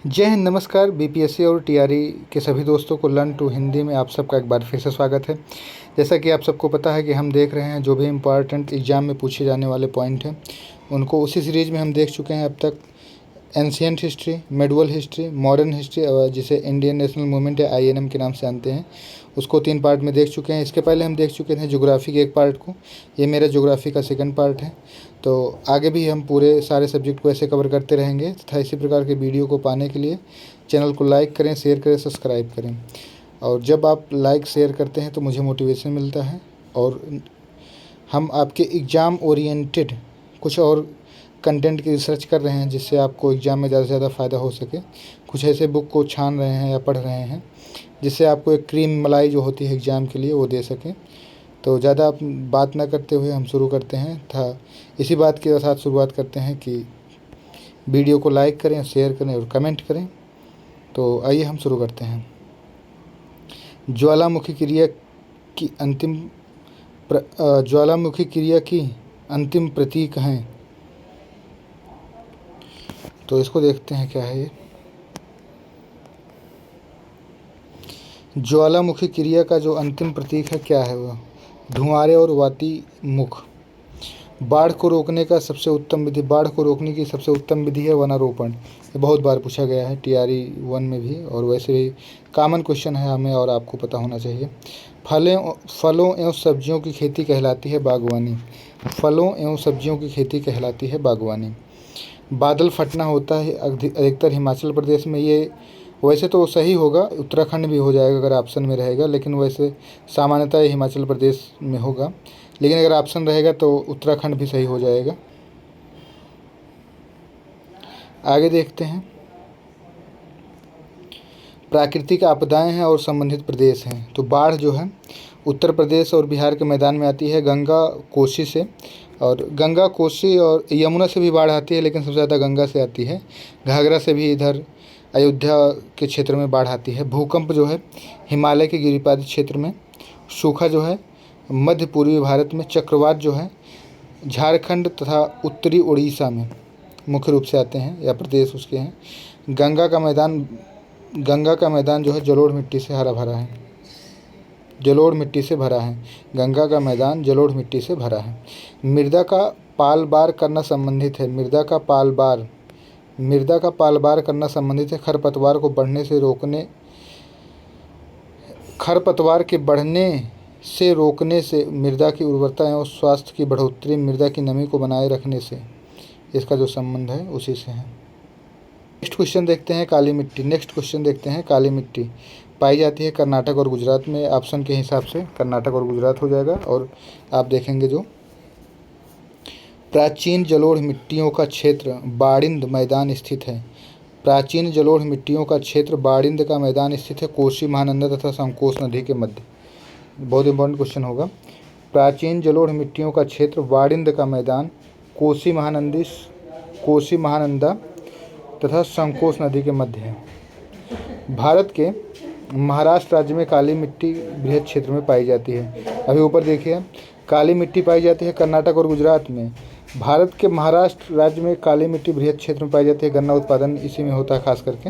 जय हिंद, नमस्कार। बीपीएससी और टीआरई के सभी दोस्तों को लर्न टू हिंदी में आप सबका एक बार फिर से स्वागत है। जैसा कि आप सबको पता है कि हम देख रहे हैं जो भी इम्पॉर्टेंट एग्ज़ाम में पूछे जाने वाले पॉइंट हैं उनको उसी सीरीज़ में हम देख चुके हैं अब तक। Ancient history, medieval history, modern history, जिसे इंडियन नेशनल मूवमेंट या आईएनएम के नाम से जानते हैं, उसको 3 पार्ट में देख चुके हैं। इसके पहले हम देख चुके थे ज्योग्राफी के एक पार्ट को। ये मेरा ज्योग्राफी का सेकंड पार्ट है। तो आगे भी हम पूरे सारे सब्जेक्ट को ऐसे कवर करते रहेंगे तथा इसी प्रकार के वीडियो को पाने के लिए चैनल को लाइक करें, शेयर करें, सब्सक्राइब करें। और जब आप लाइक शेयर करते हैं तो मुझे मोटिवेशन मिलता है और हम आपके एग्ज़ाम ओरिएंटेड कुछ और कंटेंट की रिसर्च कर रहे हैं जिससे आपको एग्ज़ाम में ज़्यादा से ज़्यादा फ़ायदा हो सके। कुछ ऐसे बुक को छान रहे हैं या पढ़ रहे हैं जिससे आपको एक क्रीम मलाई जो होती है एग्ज़ाम के लिए वो दे सकें। तो ज़्यादा बात ना करते हुए हम शुरू करते हैं था इसी बात के साथ शुरुआत करते हैं कि वीडियो को लाइक करें, शेयर करें और कमेंट करें। तो आइए हम शुरू करते हैं। ज्वालामुखी क्रिया की अंतिम प्रतीक हैं। तो इसको देखते हैं क्या है ये। ज्वालामुखी क्रिया का जो अंतिम प्रतीक है क्या है वह धुआंरे और वाती मुख। बाढ़ को रोकने की सबसे उत्तम विधि है वनारोपण। ये बहुत बार पूछा गया है टीआरई 1 में भी और वैसे भी कॉमन क्वेश्चन है, हमें और आपको पता होना चाहिए। फलों एवं सब्जियों की खेती कहलाती है बागवानी। फलों एवं सब्जियों की खेती कहलाती है बागवानी। बादल फटना होता है अधिकतर हिमाचल प्रदेश में। ये वैसे तो सही होगा, उत्तराखंड भी हो जाएगा अगर ऑप्शन में रहेगा, लेकिन वैसे सामान्यतः ये हिमाचल प्रदेश में होगा। लेकिन अगर ऑप्शन रहेगा तो उत्तराखंड भी सही हो जाएगा। आगे देखते हैं। प्राकृतिक आपदाएं हैं और संबंधित प्रदेश हैं। तो बाढ़ जो है उत्तर प्रदेश और बिहार के मैदान में आती है गंगा कोसी से, और गंगा कोसी और यमुना से भी बाढ़ आती है लेकिन सबसे ज़्यादा गंगा से आती है। घाघरा से भी इधर अयोध्या के क्षेत्र में बाढ़ आती है। भूकंप जो है हिमालय के गिरिपादी क्षेत्र में। सूखा जो है मध्य पूर्वी भारत में। चक्रवात जो है झारखंड तथा उत्तरी उड़ीसा में मुख्य रूप से आते हैं या प्रदेश उसके हैं। गंगा का मैदान जो है जलोढ़ मिट्टी से हरा भरा है, जलोढ़ मिट्टी से भरा है। गंगा का मैदान जलोढ़ मिट्टी से भरा है। मृदा का पालबार करना संबंधित है। मृदा का पालबार करना संबंधित है। खरपतवार के बढ़ने से रोकने से मृदा की उर्वरता एवं स्वास्थ्य की बढ़ोतरी, मृदा की नमी को बनाए रखने से इसका जो संबंध है उसी से है। नेक्स्ट क्वेश्चन देखते हैं काली मिट्टी पाई जाती है कर्नाटक और गुजरात में। ऑप्शन के हिसाब से कर्नाटक और गुजरात हो जाएगा। और आप देखेंगे जो प्राचीन जलोढ़ मिट्टियों का क्षेत्र बाड़िंद मैदान स्थित है। प्राचीन जलोढ़ मिट्टियों का क्षेत्र बाड़िंद का मैदान स्थित है कोसी महानंदा तथा संकोस नदी के मध्य। बहुत इंपॉर्टेंट क्वेश्चन होगा। प्राचीन जलोढ़ मिट्टियों का क्षेत्र बाड़िंद का मैदान कोसी महानंदा तथा संकोस नदी के मध्य है। भारत के महाराष्ट्र राज्य में काली मिट्टी बृहद क्षेत्र में पाई जाती है। अभी ऊपर देखिए, काली मिट्टी पाई जाती है कर्नाटक और गुजरात में। भारत के महाराष्ट्र राज्य में काली मिट्टी बृहद क्षेत्र में पाई जाती है। गन्ना उत्पादन इसी में होता है खास करके।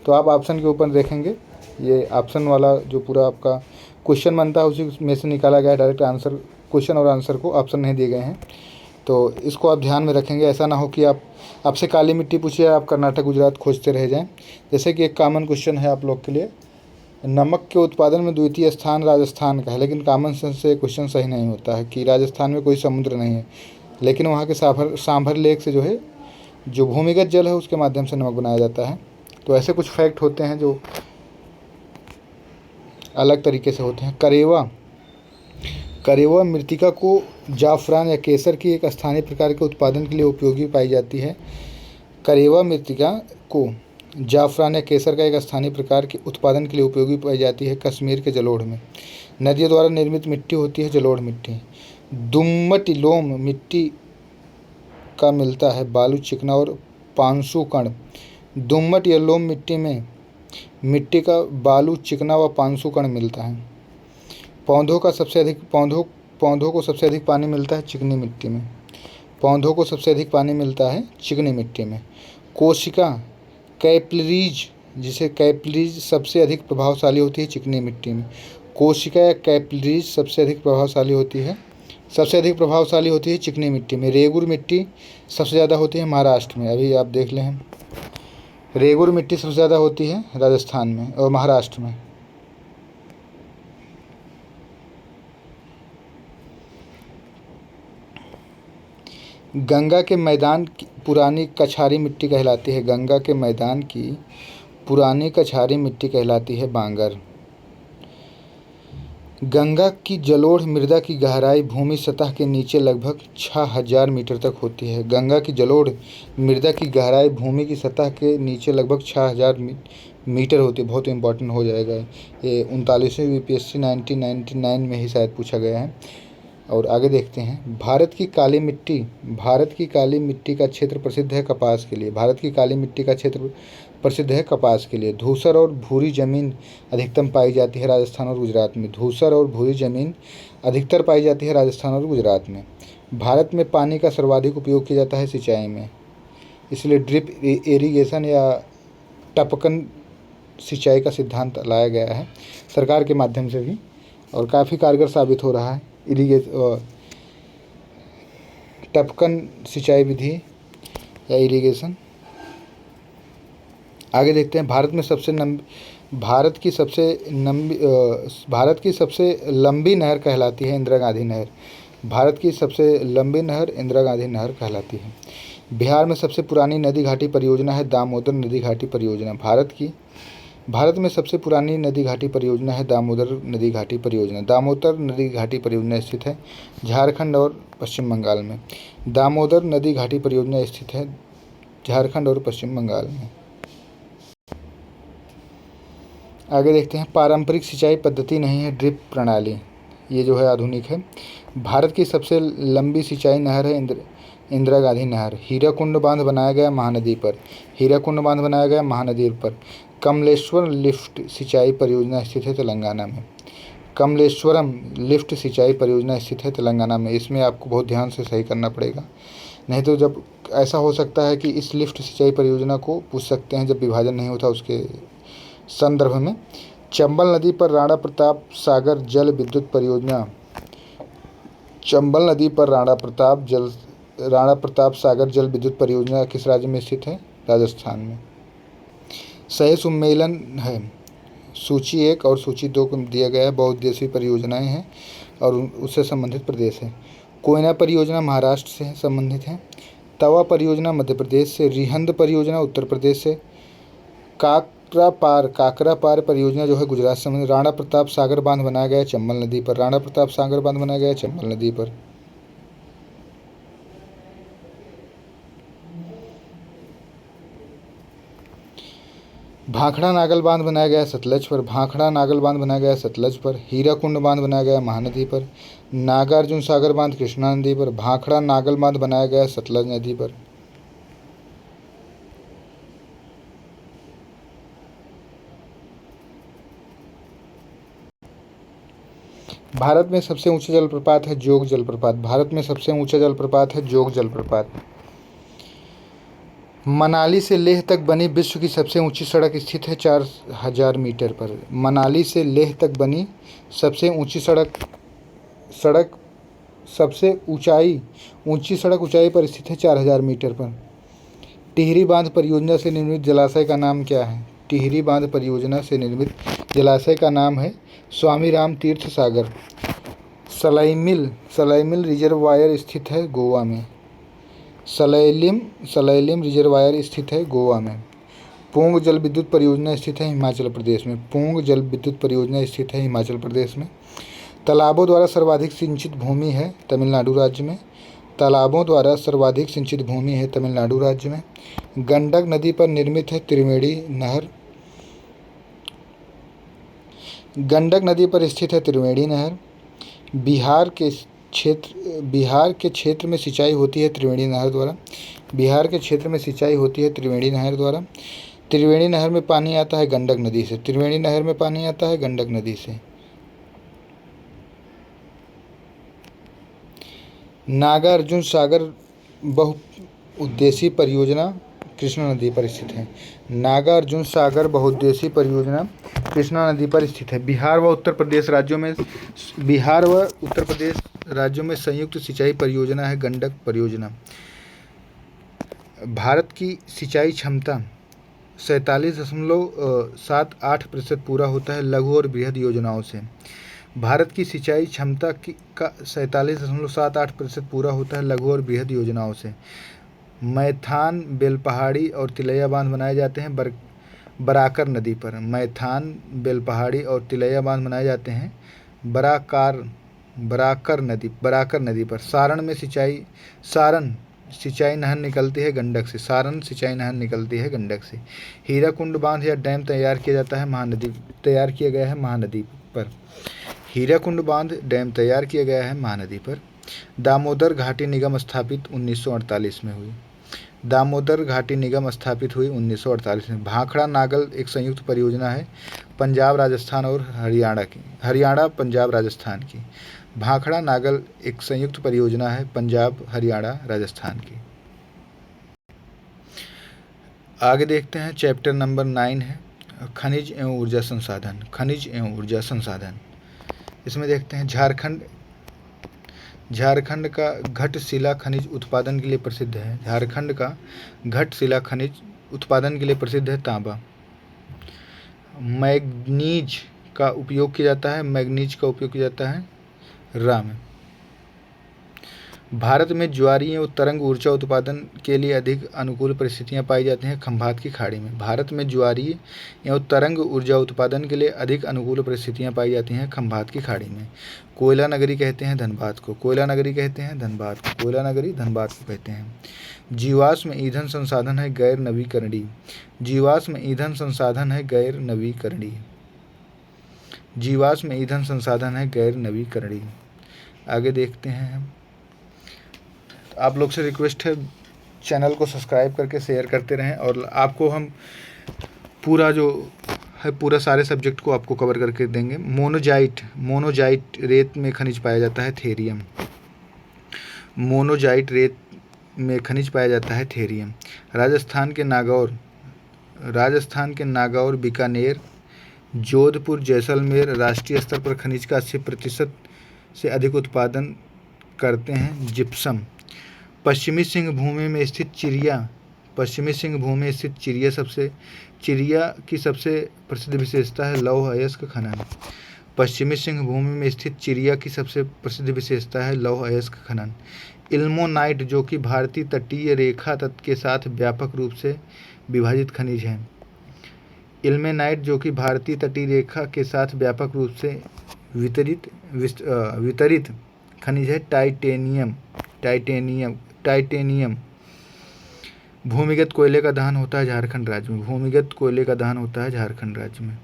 तो आप ऑप्शन के ऊपर देखेंगे, ये ऑप्शन वाला जो पूरा आपका क्वेश्चन बनता है उसी में से निकाला गया डायरेक्ट आंसर। क्वेश्चन और आंसर को ऑप्शन नहीं दिए गए हैं, तो इसको आप ध्यान में रखेंगे। ऐसा ना हो कि आपसे काली मिट्टी पूछिए, आप कर्नाटक गुजरात खोजते रह जाएं। जैसे कि एक कॉमन क्वेश्चन है आप लोग के लिए, नमक के उत्पादन में द्वितीय स्थान राजस्थान का है, लेकिन कॉमन सेंस से क्वेश्चन सही नहीं होता है कि राजस्थान में कोई समुद्र नहीं है, लेकिन वहाँ के सांभर लेक से जो भूमिगत जल है उसके माध्यम से नमक बनाया जाता है। तो ऐसे कुछ फैक्ट होते हैं जो अलग तरीके से होते हैं। करेवा मृतिका को जाफरान या केसर की एक स्थानीय प्रकार के उत्पादन के लिए उपयोगी पाई जाती है। करेवा मृतिका को जाफरान या केसर का एक स्थानीय प्रकार के उत्पादन के लिए उपयोगी पाई जाती है कश्मीर के जलोढ़ में। नदियों द्वारा निर्मित मिट्टी होती है जलोढ़ मिट्टी। दुम्मट लोम मिट्टी का मिलता है बालू, चिकना और पांसु कण। दुम्मट या लोम मिट्टी में मिट्टी का बालू, चिकना व पांसु कण मिलता है। पौधों को सबसे अधिक पानी मिलता है चिकनी मिट्टी में। कोशिका कैपिलरीज, जिसे कैपिलरीज सबसे अधिक प्रभावशाली होती है चिकनी मिट्टी में। कोशिका या कैपिलरीज सबसे अधिक प्रभावशाली होती है चिकनी मिट्टी में। रेगुर मिट्टी सबसे ज़्यादा होती है महाराष्ट्र में। अभी आप देख लें, रेगुर मिट्टी सबसे ज़्यादा होती है राजस्थान में और महाराष्ट्र में। गंगा के मैदान की पुरानी कछारी मिट्टी कहलाती है। गंगा के मैदान की पुरानी कछारी मिट्टी कहलाती है बांगर। गंगा की जलोढ़ मृदा की गहराई भूमि सतह के नीचे लगभग 6000 मीटर तक होती है। गंगा की जलोढ़ मृदा की गहराई भूमि की सतह के नीचे लगभग 6000 मीटर होती है। बहुत इंपॉर्टेंट हो जाएगा ये, 39वीं BPSC 1999 में ही शायद पूछा गया है। और आगे देखते हैं, भारत की काली मिट्टी का क्षेत्र प्रसिद्ध है कपास के लिए। भारत की काली मिट्टी का क्षेत्र प्रसिद्ध है कपास के लिए। धूसर और भूरी जमीन अधिकतम पाई जाती है राजस्थान और गुजरात में। धूसर और भूरी जमीन अधिकतर पाई जाती है राजस्थान और गुजरात में। भारत में पानी का सर्वाधिक उपयोग किया जाता है सिंचाई में, इसलिए ड्रिप इरिगेशन या टपकन सिंचाई का सिद्धांत लाया गया है सरकार के माध्यम से भी, और काफ़ी कारगर साबित हो रहा है टपकन सिंचाई विधि या इरिगेशन। आगे देखते हैं, भारत की सबसे लंबी नहर कहलाती है इंदिरा गांधी नहर। भारत की सबसे लंबी नहर इंदिरा गांधी नहर कहलाती है। बिहार में सबसे पुरानी नदी घाटी परियोजना है दामोदर नदी घाटी परियोजना। भारत में सबसे पुरानी नदी घाटी परियोजना है दामोदर नदी घाटी परियोजना। दामोदर नदी घाटी परियोजना स्थित है झारखंड और पश्चिम बंगाल में। दामोदर नदी घाटी परियोजना स्थित है झारखंड और पश्चिम बंगाल में। आगे देखते हैं, पारंपरिक सिंचाई पद्धति नहीं है ड्रिप प्रणाली, ये जो है आधुनिक है। भारत की सबसे लंबी सिंचाई नहर है इंदिरा गांधी नहर। हीराकुंड बांध बनाया गया महानदी पर। कमलेश्वर लिफ्ट सिंचाई परियोजना स्थित है तेलंगाना में। कमलेश्वरम लिफ्ट सिंचाई परियोजना स्थित है तेलंगाना में। इसमें आपको बहुत ध्यान से सही करना पड़ेगा, नहीं तो जब ऐसा हो सकता है कि इस लिफ्ट सिंचाई परियोजना को पूछ सकते हैं जब विभाजन नहीं होता उसके संदर्भ में। चंबल नदी पर राणा प्रताप सागर जल विद्युत परियोजना। चंबल नदी पर राणा प्रताप सागर जल विद्युत परियोजना किस राज्य में स्थित है? राजस्थान में। सही सम्मेलन है, सूची 1 और सूची 2 को दिया गया है। बहुउद्देशीय परियोजनाएं हैं और उससे संबंधित प्रदेश है। कोयना परियोजना महाराष्ट्र से संबंधित है। तवा परियोजना मध्य प्रदेश से। रिहंद परियोजना उत्तर प्रदेश से। काकरा पार परियोजना जो है गुजरात से संबंधित। राणा प्रताप सागर बांध बनाया गया चंबल नदी पर। भाखड़ा नागल बांध बनाया गया सतलज पर। हीराकुंड बांध बनाया गया महानदी पर। नागार्जुन सागर बांध कृष्णा नदी पर। भाखड़ा नागल बांध बनाया गया सतलज नदी पर। भारत में सबसे ऊंचा जलप्रपात है जोग जलप्रपात। मनाली से लेह तक बनी विश्व की सबसे ऊंची सड़क स्थित है 4000 मीटर पर। मनाली से लेह तक बनी सबसे ऊंची सड़क ऊंचाई पर स्थित है 4000 मीटर पर। टिहरी बांध परियोजना से निर्मित जलाशय का नाम क्या है? टिहरी बांध परियोजना से निर्मित जलाशय का नाम है स्वामी राम तीर्थ सागर। सलैमिल रिजर्वायर स्थित है गोवा में। सलैलिम रिजर्वायर स्थित है गोवा में। पूंग जल विद्युत परियोजना स्थित है हिमाचल प्रदेश में। तालाबों द्वारा सर्वाधिक सिंचित भूमि है तमिलनाडु राज्य में। गंडक नदी पर निर्मित है त्रिवेणी नहर। गंडक नदी पर स्थित है त्रिवेणी नहर। बिहार के क्षेत्र में सिंचाई होती है त्रिवेणी नहर द्वारा। त्रिवेणी नहर में पानी आता है गंडक नदी से। नागार्जुन सागर बहुउद्देशीय परियोजना कृष्णा नदी पर स्थित है। नागार्जुन सागर बहुउद्देशीय परियोजना कृष्णा नदी पर स्थित है। बिहार व उत्तर प्रदेश राज्यों में संयुक्त सिंचाई परियोजना है गंडक परियोजना। भारत की सिंचाई क्षमता 47.78% पूरा होता है लघु और बृहद योजनाओं से। भारत की सिंचाई क्षमता का 47.78% पूरा होता है लघु और बृहद योजनाओं से। मैथान, बेलपहाड़ी और तिलैया बांध बनाए जाते हैं बराकर नदी पर। मैथान, बेलपहाड़ी और तिलैया बांध बनाए जाते हैं बराकर नदी पर। सारण सिंचाई नहर निकलती है गंडक से। सारण सिंचाई नहर निकलती है गंडक से। हीराकुंड बांध या डैम तैयार किया गया है महानदी पर। हीराकुंड बांध डैम तैयार किया गया है महानदी पर। दामोदर घाटी निगम स्थापित 1948 में हुई। दामोदर घाटी निगम स्थापित हुई 1948 में। भाखड़ा नागल एक संयुक्त परियोजना है पंजाब, राजस्थान और हरियाणा पंजाब राजस्थान की। भाखड़ा नागल एक संयुक्त परियोजना है पंजाब, हरियाणा, राजस्थान की। आगे देखते हैं, चैप्टर नंबर 9 है खनिज एवं ऊर्जा संसाधन। इसमें देखते हैं झारखंड का घटशिला खनिज उत्पादन के लिए प्रसिद्ध है। झारखंड का घटशिला खनिज उत्पादन के लिए प्रसिद्ध है तांबा। मैग्नीज का उपयोग किया जाता है राम। भारत में ज्वारीय और तरंग ऊर्जा उत्पादन के लिए अधिक अनुकूल परिस्थितियां पाई जाती हैं खंभात की खाड़ी में। भारत में ज्वारीय एवं तरंग ऊर्जा उत्पादन के लिए अधिक अनुकूल परिस्थितियां पाई जाती हैं खंभात की खाड़ी में। कोयला नगरी कहते हैं धनबाद को। कोयला नगरी कहते हैं धनबाद को कहते हैं। जीवाश्म ईंधन संसाधन है गैर नवीकरणीय। जीवाश्म ईंधन संसाधन है गैर नवीकरणीय। आगे देखते हैं हम। आप लोग से रिक्वेस्ट है चैनल को सब्सक्राइब करके शेयर करते रहें और आपको हम पूरा सारे सब्जेक्ट को आपको कवर करके देंगे। मोनोजाइट रेत में खनिज पाया जाता है थेरियम। मोनोजाइट रेत में खनिज पाया जाता है थेरियम। राजस्थान के नागौर, बीकानेर, जोधपुर, जैसलमेर राष्ट्रीय स्तर पर खनिज का 80% से अधिक उत्पादन करते हैं। जिप्सम। पश्चिमी सिंहभूमि में स्थित चिरिया की सबसे प्रसिद्ध विशेषता है लौह अयस्क खनन। पश्चिमी सिंहभूमि में स्थित चिरिया की सबसे प्रसिद्ध विशेषता है लौह अयस्क खनन। इल्मोनाइट जो कि भारतीय तटीय रेखा तत्व के साथ व्यापक रूप से विभाजित खनिज है। इल्मेनाइट जो कि भारतीय तटीय रेखा के साथ व्यापक रूप से वितरित खनिज है। टाइटेनियम। भूमिगत कोयले का दहन होता है झारखंड राज्य में।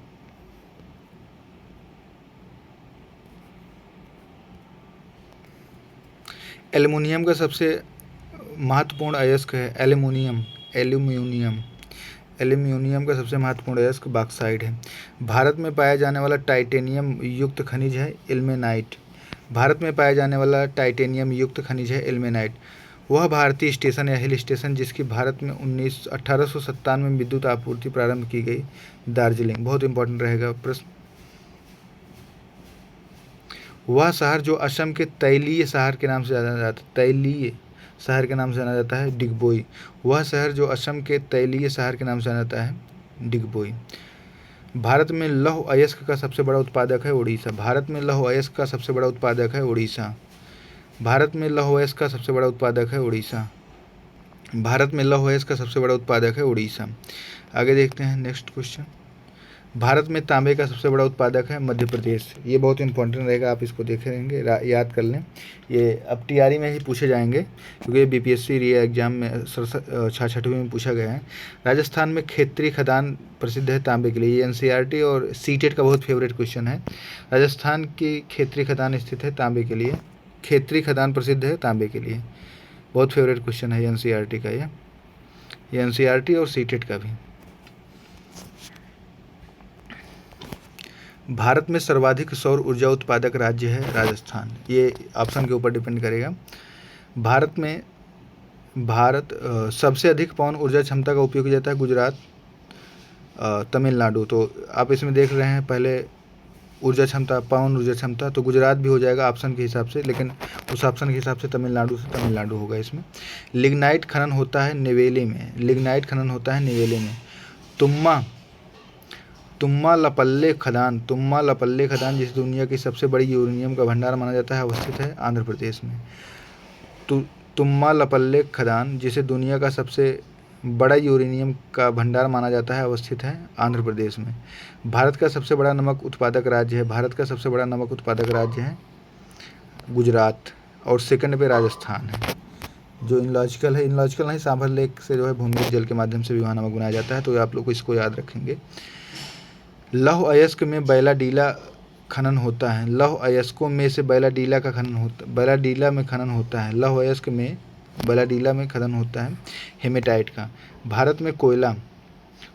एल्युमिनियम का सबसे महत्वपूर्ण अयस्क है एल्यूमिनियम का सबसे महत्वपूर्ण अयस्क बॉक्साइट है। भारत में पाया जाने वाला टाइटेनियम युक्त खनिज है इल्मेनाइट। वह भारतीय स्टेशन या हिल स्टेशन जिसकी भारत में 1897 में विद्युत आपूर्ति प्रारंभ की गई। दार्जिलिंग, बहुत इंपॉर्टेंट रहेगा प्रश्न। वह शहर जो असम के तैलीय शहर के नाम से जाना जाता है डिगबोई। वह शहर जो असम के तैलीय शहर के नाम से जाना जाता है डिगबोई। भारत में लौह अयस्क का सबसे बड़ा उत्पादक है उड़ीसा। भारत में लौह अयस्क का सबसे बड़ा उत्पादक है उड़ीसा। आगे देखते हैं नेक्स्ट क्वेश्चन। भारत में तांबे का सबसे बड़ा उत्पादक है मध्य प्रदेश। ये बहुत इंपॉर्टेंट रहेगा, आप इसको देखे रहेंगे, याद कर लें। ये अब टीआरई में ही पूछे जाएंगे क्योंकि बीपीएससी री एग्जाम में 6वीं में पूछा गया है। राजस्थान में खेतरी खदान प्रसिद्ध है तांबे के लिए। ये एनसीईआरटी और सीटेट का बहुत फेवरेट क्वेश्चन है। राजस्थान की खेतरी खदान स्थित है तांबे के लिए। खेतरी खदान प्रसिद्ध है तांबे के लिए। बहुत फेवरेट क्वेश्चन है एनसीईआरटी का। ये एनसीईआरटी और सीटेट का भी। भारत में सर्वाधिक सौर ऊर्जा उत्पादक राज्य है राजस्थान। ये ऑप्शन के ऊपर डिपेंड करेगा। भारत सबसे अधिक पवन ऊर्जा क्षमता का उपयोग किया जाता है गुजरात, तमिलनाडु। तो आप इसमें देख रहे हैं पहले ऊर्जा क्षमता, पवन ऊर्जा क्षमता, तो गुजरात भी हो जाएगा ऑप्शन के हिसाब से, लेकिन उस ऑप्शन के हिसाब से तमिलनाडु होगा इसमें। लिग्नाइट खनन होता है नेवेली में, लिग्नाइट खनन होता है नेवेली में। तुम्मालपल्ले खदान जिसे दुनिया की सबसे बड़ी यूरेनियम का भंडार माना जाता है, अवस्थित है आंध्र प्रदेश में। तुम्मालपल्ले खदान जिसे दुनिया का सबसे बड़ा यूरेनियम का भंडार माना जाता है, अवस्थित है आंध्र प्रदेश में। भारत का सबसे बड़ा नमक उत्पादक राज्य है गुजरात, और सेकंड पे राजस्थान है। जो इनलॉजिकल नहीं, सांभर लेक से जो है भूमिगत जल के माध्यम से भी वहाँ नमक बनाया जाता है, तो आप लोग को इसको याद रखेंगे। लौह अयस्क में बैलाडीला खनन होता है, लौह अयस्कों में से बैलाडीला में खनन होता है, लौह अयस्क में बैलाडीला में खनन होता है हेमेटाइट का। भारत में कोयला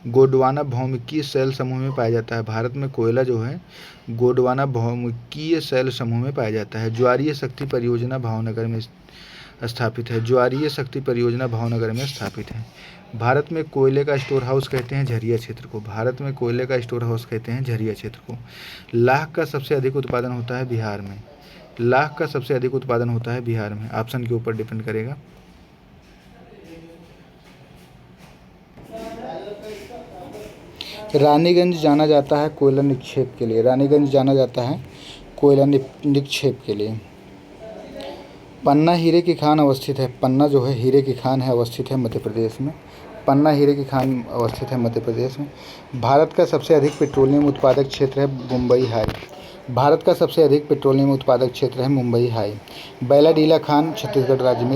गोंडवाना बहुमुखीय शैल समूह में पाया जाता है, भारत में कोयला जो है गोंडवाना बहुमुखीय शैल समूह में पाया जाता है। ज्वारीय शक्ति परियोजना भावनगर में स्थापित है, भारत में कोयले का स्टोर हाउस कहते हैं झरिया क्षेत्र को। लाख का सबसे अधिक उत्पादन होता है बिहार में, ऑप्शन के ऊपर डिपेंड करेगा। रानीगंज जाना जाता है कोयला निक्षेप के लिए, पन्ना हीरे की खान अवस्थित है, पन्ना जो है हीरे की खान है, अवस्थित है मध्य प्रदेश में। भारत का सबसे अधिक पेट्रोलियम उत्पादक क्षेत्र है मुंबई हाई। बैलाडीला खान छत्तीसगढ़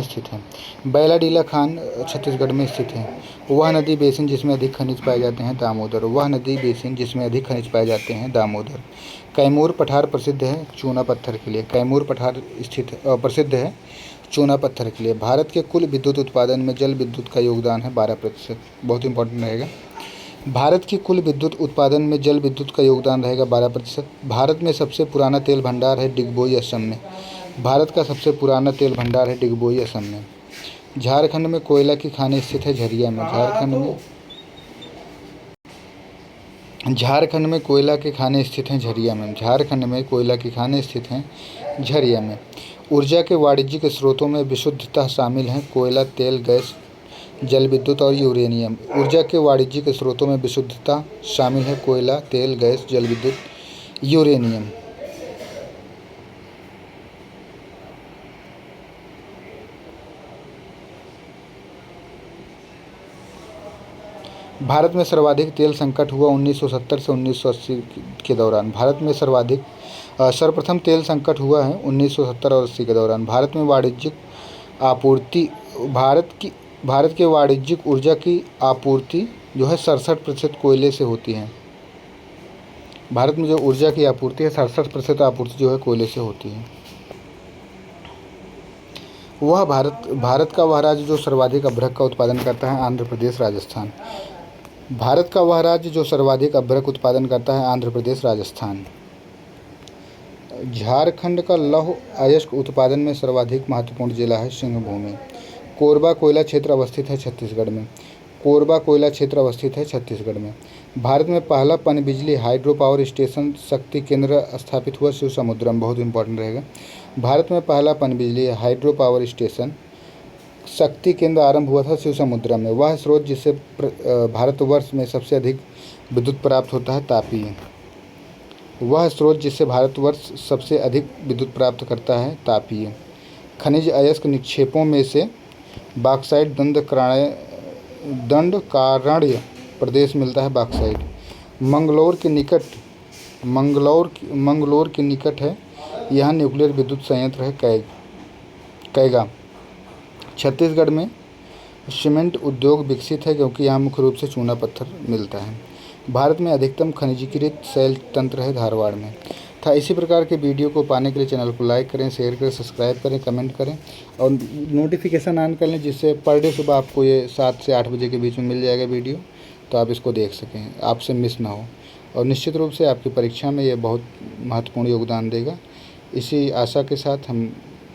में स्थित है। वह नदी बेसिन जिसमें अधिक खनिज पाए जाते हैं दामोदर। कैमूर पठार प्रसिद्ध है चूना पत्थर के लिए। भारत के कुल विद्युत उत्पादन में जल विद्युत का योगदान है 12%, बहुत इंपॉर्टेंट रहेगा। भारत की कुल विद्युत उत्पादन में जल विद्युत का योगदान रहेगा 12%। भारत में सबसे पुराना तेल भंडार है डिगबोई असम में, झारखंड में कोयला की खानें स्थित है झरिया में, झारखंड में कोयला की खानें स्थित हैं झरिया में। ऊर्जा के वाणिज्यिक स्रोतों में विशुद्धता शामिल हैं कोयला, तेल, गैस, जल विद्युत और यूरेनियम। भारत में सर्वाधिक तेल संकट हुआ 1970 से 1980 के दौरान। सर्वप्रथम तेल संकट हुआ है 1970 और 80 के दौरान। भारत के वाणिज्यिक ऊर्जा की आपूर्ति जो है 67% कोयले से होती है। भारत में जो ऊर्जा की आपूर्ति है 67% आपूर्ति जो है कोयले से होती है। भारत का वह राज्य जो सर्वाधिक अभ्रक का उत्पादन करता है आंध्र प्रदेश राजस्थान। झारखंड का लौह अयस्क उत्पादन में सर्वाधिक महत्वपूर्ण जिला है सिंहभूमि। कोरबा कोयला क्षेत्र अवस्थित है छत्तीसगढ़ में। भारत में पहला पनबिजली हाइड्रो पावर स्टेशन शक्ति केंद्र स्थापित हुआ शिवसमुद्रम, बहुत इंपॉर्टेंट रहेगा। भारत में पहला पनबिजली हाइड्रो पावर स्टेशन शक्ति केंद्र आरंभ हुआ था शिवसमुद्रम में। वह स्रोत जिससे भारतवर्ष में सबसे अधिक विद्युत प्राप्त होता है तापीय। खनिज अयस्क निक्षेपों में से बॉक्साइट दंडकारण्य प्रदेश मिलता है बॉक्साइट। मंगलौर के निकट है, यहाँ न्यूक्लियर विद्युत संयंत्र है कैगा। छत्तीसगढ़ में सीमेंट उद्योग विकसित है क्योंकि यहाँ मुख्य रूप से चूना पत्थर मिलता है। भारत में अधिकतम खनिजीकृत शैल तंत्र है धारवाड़ में। इसी प्रकार के वीडियो को पाने के लिए चैनल को लाइक करें, शेयर करें, सब्सक्राइब करें, कमेंट करें और नोटिफिकेशन ऑन कर लें, जिससे पर डे सुबह आपको ये 7 से 8 बजे के बीच में मिल जाएगा वीडियो, तो आप इसको देख सकें, आपसे मिस ना हो। और निश्चित रूप से आपकी परीक्षा में ये बहुत महत्वपूर्ण योगदान देगा। इसी आशा के साथ हम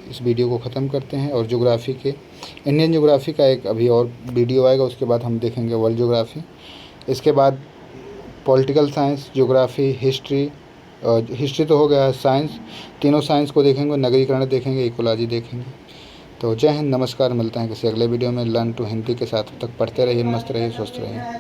इस वीडियो को ख़त्म करते हैं और ज्योग्राफी के इंडियन ज्योग्राफी का एक अभी और वीडियो आएगा, उसके बाद हम देखेंगे वर्ल्ड ज्योग्राफी। इसके बाद पॉलिटिकल साइंस, ज्योग्राफी, हिस्ट्री तो हो गया, साइंस, तीनों साइंस को देखेंगे, नगरीकरण देखेंगे, इकोलॉजी देखेंगे। तो जय हिंद, नमस्कार, मिलते हैं किसी अगले वीडियो में लर्न टू हिंदी के साथ। तब तक पढ़ते रहिए, मस्त रहिए, स्वस्थ रहिए।